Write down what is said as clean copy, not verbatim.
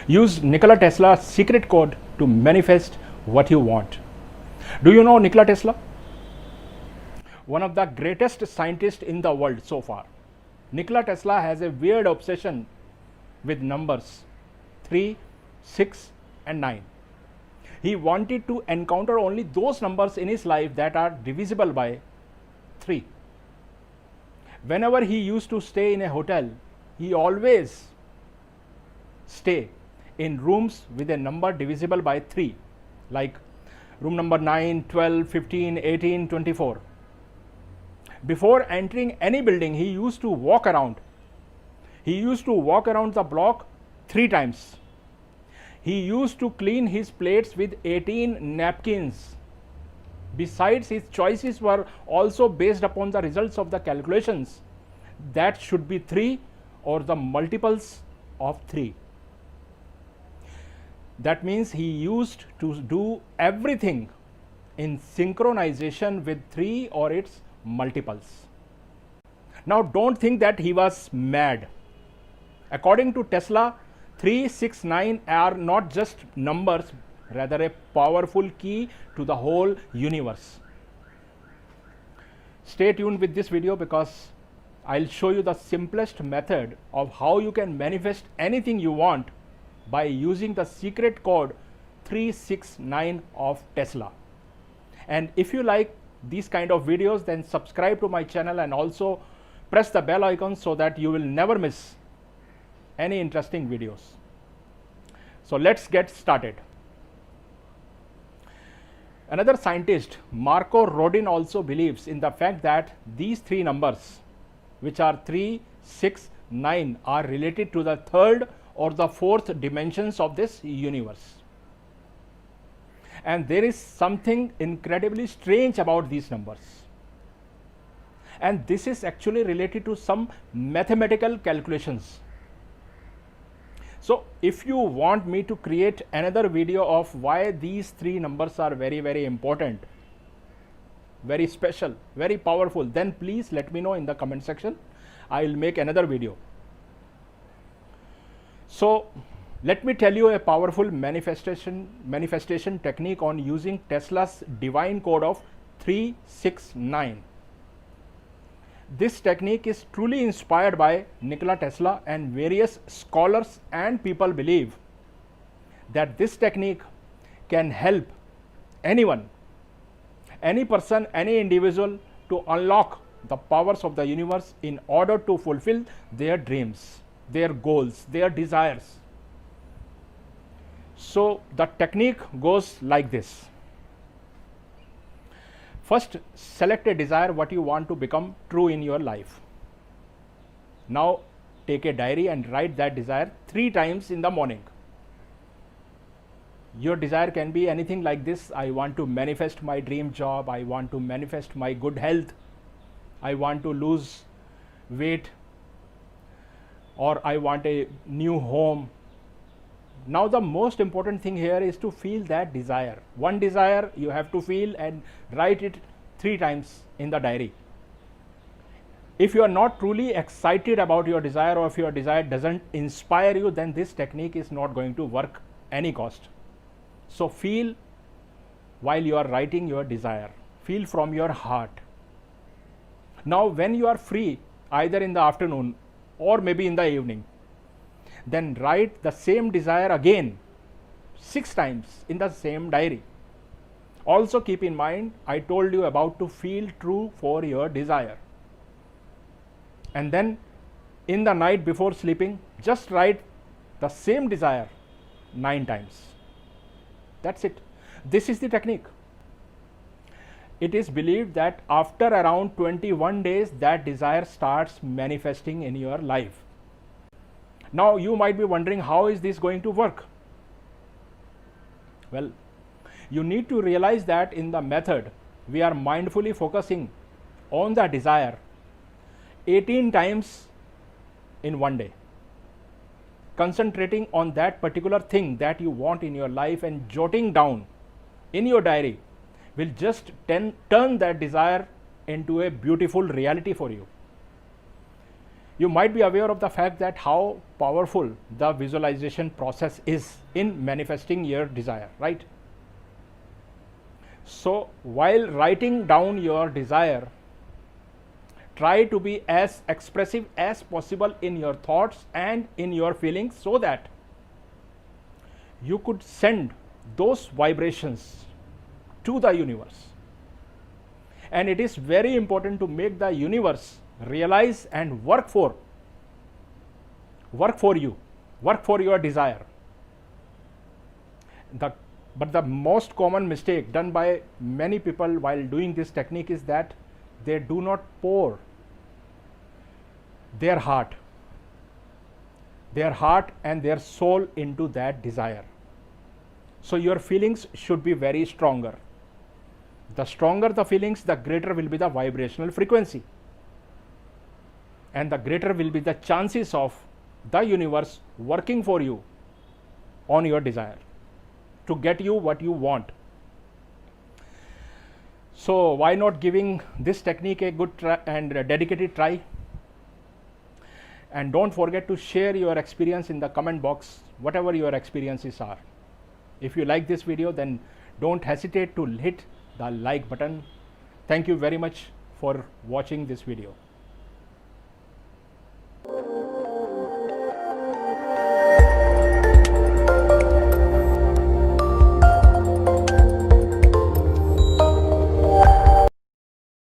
Use Nikola Tesla's secret code to manifest what you want. Do you know Nikola Tesla? One of the greatest scientists in the world so far. Nikola Tesla has a weird obsession with numbers 3, 6, and 9. He wanted to encounter only those numbers in his life that are divisible by 3. Whenever he used to stay in a hotel, he always stay in rooms with a number divisible by 3, like room number 9, 12, 15, 18, 24. Before entering any building, he used to walk around. He used to walk around the block 3 times. He used to clean his plates with 18 napkins. Besides, his choices were also based upon the results of the calculations that should be 3 or the multiples of 3. That means he used to do everything in synchronization with 3 or its multiples. Now don't think that he was mad. According to Tesla, 3, 6, 9 are not just numbers, rather a powerful key to the whole universe. Stay tuned with this video because I'll show you the simplest method of how you can manifest anything you want by using the secret code 369 of Tesla. And if you like these kind of videos, then subscribe to my channel and also press the bell icon so that you will never miss any interesting videos. So let's get started. Another scientist, Marco Rodin, also believes in the fact that these 3 numbers, which are 3, 6, 9, are related to the 3rd or the 4th dimensions of this universe. And there is something incredibly strange about these numbers. And this is actually related to some mathematical calculations. So if you want me to create another video of why these 3 numbers are very, very important, very special, very powerful, then please let me know in the comment section. I will make another video. So let me tell you a powerful manifestation technique on using Tesla's divine code of 369. This technique is truly inspired by Nikola Tesla, and various scholars and people believe that this technique can help anyone, any person, any individual to unlock the powers of the universe in order to fulfill their dreams, their goals, their desires. So the technique goes like this. First, select a desire what you want to become true in your life. Now take a diary and write that desire 3 times in the morning. Your desire can be anything like this: I want to manifest my dream job, I want to manifest my good health, I want to lose weight, or I want a new home. Now the most important thing here is to feel that desire. One desire you have to feel and write it 3 times in the diary. If you are not truly excited about your desire, or if your desire doesn't inspire you, then this technique is not going to work any cost. So feel while you are writing your desire. Feel from your heart. Now when you are free, either in the afternoon or maybe in the evening, then write the same desire again 6 times in the same diary. Also keep in mind, I told you about to feel true for your desire. And then in the night before sleeping, just write the same desire 9 times. That's it. This is the technique. It is believed that after around 21 days, that desire starts manifesting in your life. Now you might be wondering, how is this going to work? Well, you need to realize that in the method, we are mindfully focusing on the desire 18 times in one day, concentrating on that particular thing that you want in your life and jotting down in your diary will just turn that desire into a beautiful reality for you. You might be aware of the fact that how powerful the visualization process is in manifesting your desire, right? So while writing down your desire, try to be as expressive as possible in your thoughts and in your feelings, so that you could send those vibrations to the universe. And it is very important to make the universe realize and work for you, work for your desire. But the most common mistake done by many people while doing this technique is that they do not pour their heart and their soul into that desire. So your feelings should be very stronger. The stronger the feelings, the greater will be the vibrational frequency, and the greater will be the chances of the universe working for you on your desire to get you what you want. So why not giving this technique a good and a dedicated try? And don't forget to share your experience in the comment box, whatever your experiences are. If you like this video, then don't hesitate to hit the like button. Thank you very much for watching this video.